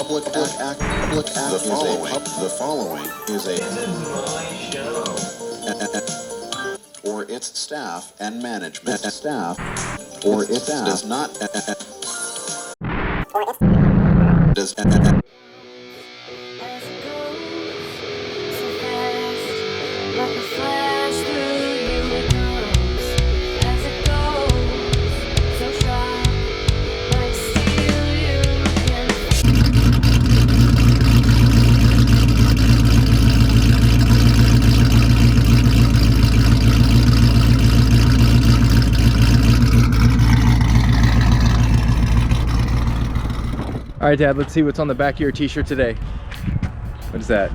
The following is a or its staff and management staff or its staff does not does All right, Dad, let's see what's on the back of your t-shirt today. What is that?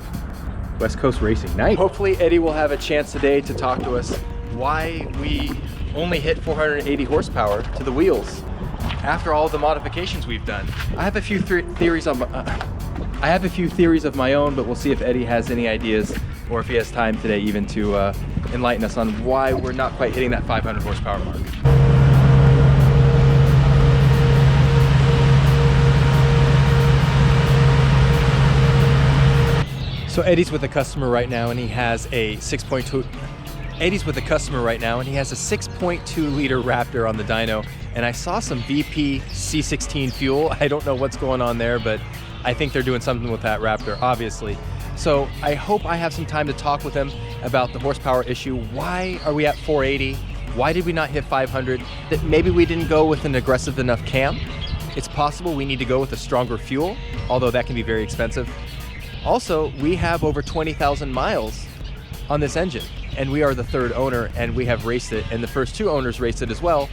West Coast Racing Night. Hopefully Eddie will have a chance today to talk to us why we only hit 480 horsepower to the wheels after all the modifications we've done. I have a few theories on I have a few theories of my own, but we'll see if Eddie has any ideas or if he has time today even to enlighten us on why we're not quite hitting that 500 horsepower mark. So Eddie's with a customer right now and he has a 6.2 liter Raptor on the dyno, and I saw some VP C16 fuel. I don't know what's going on there, but I think they're doing something with that Raptor, obviously. So I hope I have some time to talk with him about the horsepower issue. Why are we at 480? Why did we not hit 500? That maybe we didn't go with an aggressive enough cam. It's possible we need to go with a stronger fuel, although that can be very expensive. Also, we have over 20,000 miles on this engine, and we are the third owner, and we have raced it, and the first two owners raced it as well.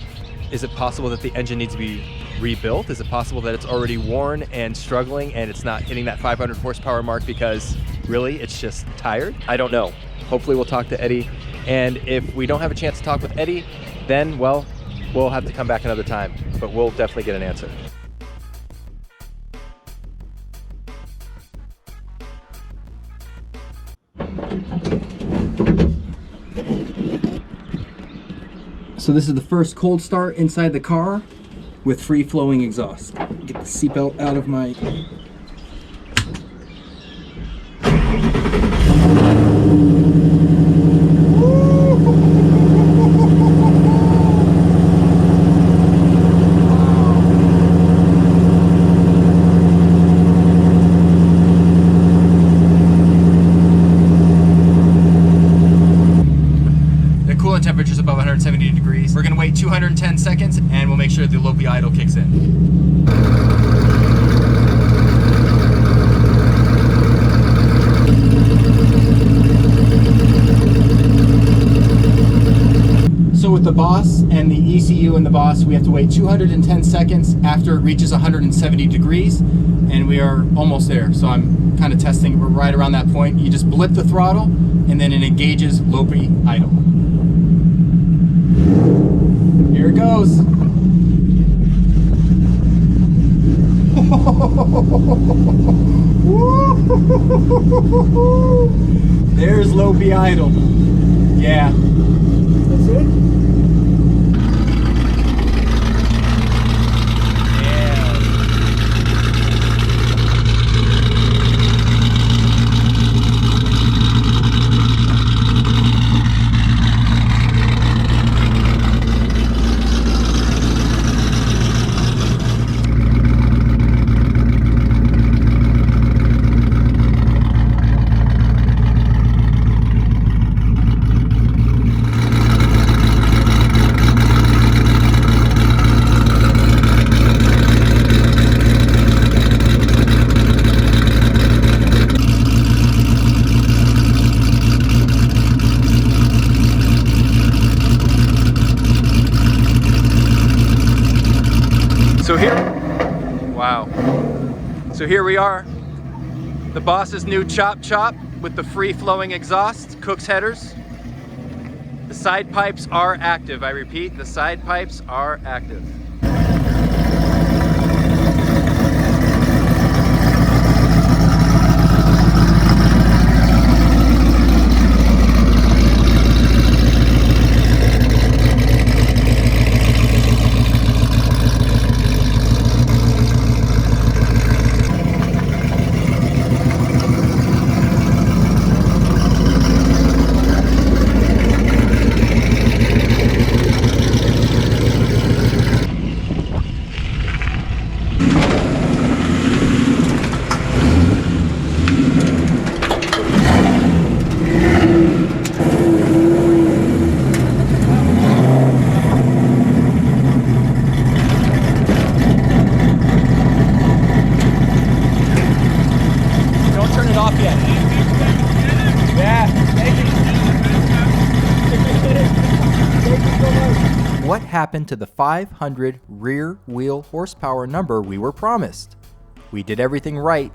Is it possible that the engine needs to be rebuilt? Is it possible that it's already worn and struggling and it's not hitting that 500 horsepower mark because really it's just tired? I don't know. Hopefully we'll talk to Eddie, and if we don't have a chance to talk with Eddie, then, well, we'll have to come back another time, but we'll definitely get an answer. So this is the first cold start inside the car with free flowing exhaust. Get the seatbelt out of my... Temperatures above 170 degrees. We're gonna wait 210 seconds and we'll make sure the Lopey idle kicks in. So with the Boss and the ECU and the Boss, we have to wait 210 seconds after it reaches 170 degrees, and we are almost there. So I'm kind of testing, we're right around that point. You just blip the throttle and then it engages Lopey idle. Here it goes. There's Lopey idle. Yeah. That's it? So here we are, the Boss's new Chop Chop with the free flowing exhaust, Cook's headers. The side pipes are active. I repeat, the side pipes are active. happened to the 500 rear wheel horsepower number we were promised? We did everything right.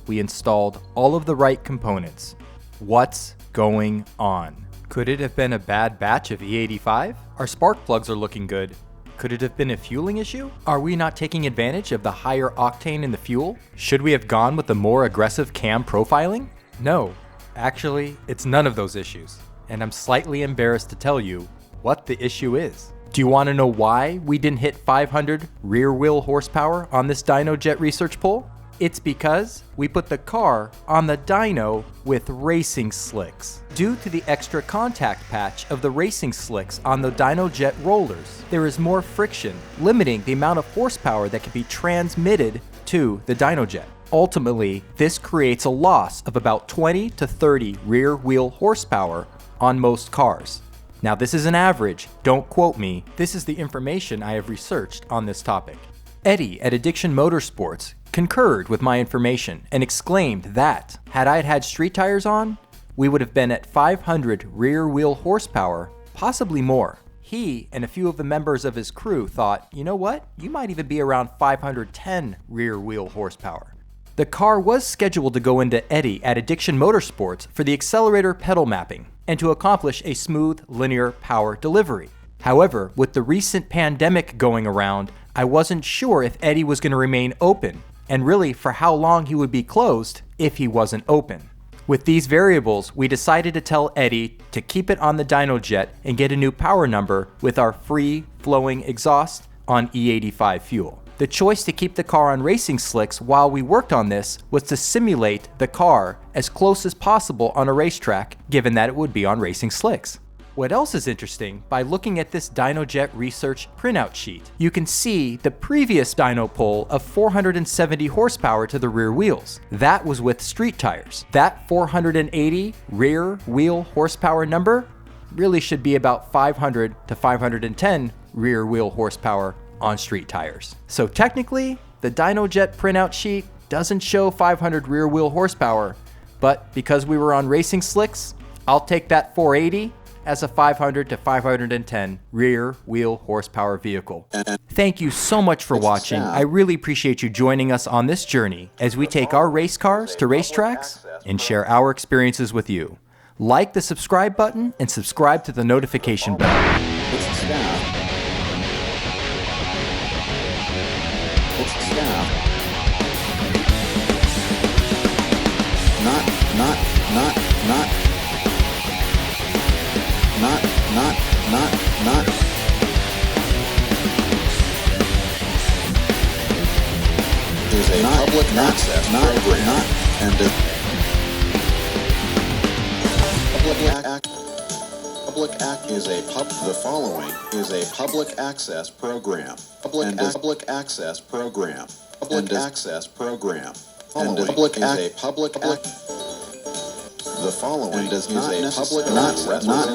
We installed all of the right components. What's going on? Could it have been a bad batch of E85? Our spark plugs are looking good. Could it have been a fueling issue? Are we not taking advantage of the higher octane in the fuel? Should we have gone with the more aggressive cam profiling? No, actually, it's none of those issues. And I'm slightly embarrassed to tell you what the issue is. Do you want to know why we didn't hit 500 rear wheel horsepower on this Dynojet Research poll? It's because we put the car on the dyno with racing slicks. Due to the extra contact patch of the racing slicks on the Dynojet rollers, there is more friction, limiting the amount of horsepower that can be transmitted to the Dynojet. Ultimately, this creates a loss of about 20 to 30 rear wheel horsepower on most cars. Now, this is an average, don't quote me. This is the information I have researched on this topic. Eddie at Addiction Motorsports concurred with my information and exclaimed that, had I had street tires on, we would have been at 500 rear wheel horsepower, possibly more. He and a few of the members of his crew thought, you know what, you might even be around 510 rear wheel horsepower. The car was scheduled to go into Eddie at Addiction Motorsports for the accelerator pedal mapping and to accomplish a smooth linear power delivery. However, with the recent pandemic going around, I wasn't sure if Eddie was going to remain open, and really for how long he would be closed if he wasn't open. With these variables, we decided to tell Eddie to keep it on the Dynojet and get a new power number with our free-flowing exhaust on E85 fuel. The choice to keep the car on racing slicks while we worked on this was to simulate the car as close as possible on a racetrack, given that it would be on racing slicks. What else is interesting, by looking at this Dynojet Research printout sheet, you can see the previous dyno poll of 470 horsepower to the rear wheels. That was with street tires. That 480 rear wheel horsepower number really should be about 500 to 510 rear wheel horsepower on street tires. So technically, the Dynojet printout sheet doesn't show 500 rear wheel horsepower, but because we were on racing slicks, I'll take that 480 as a 500 to 510 rear wheel horsepower vehicle. Thank you so much for watching. I really appreciate you joining us on this journey as we take our race cars to racetracks and share our experiences with you. Like the subscribe button and subscribe to the notification bell. It's staff. It's staff. Not. Is a public access program and the following is a public access program. Public access program. Public access program. The following is a public access program.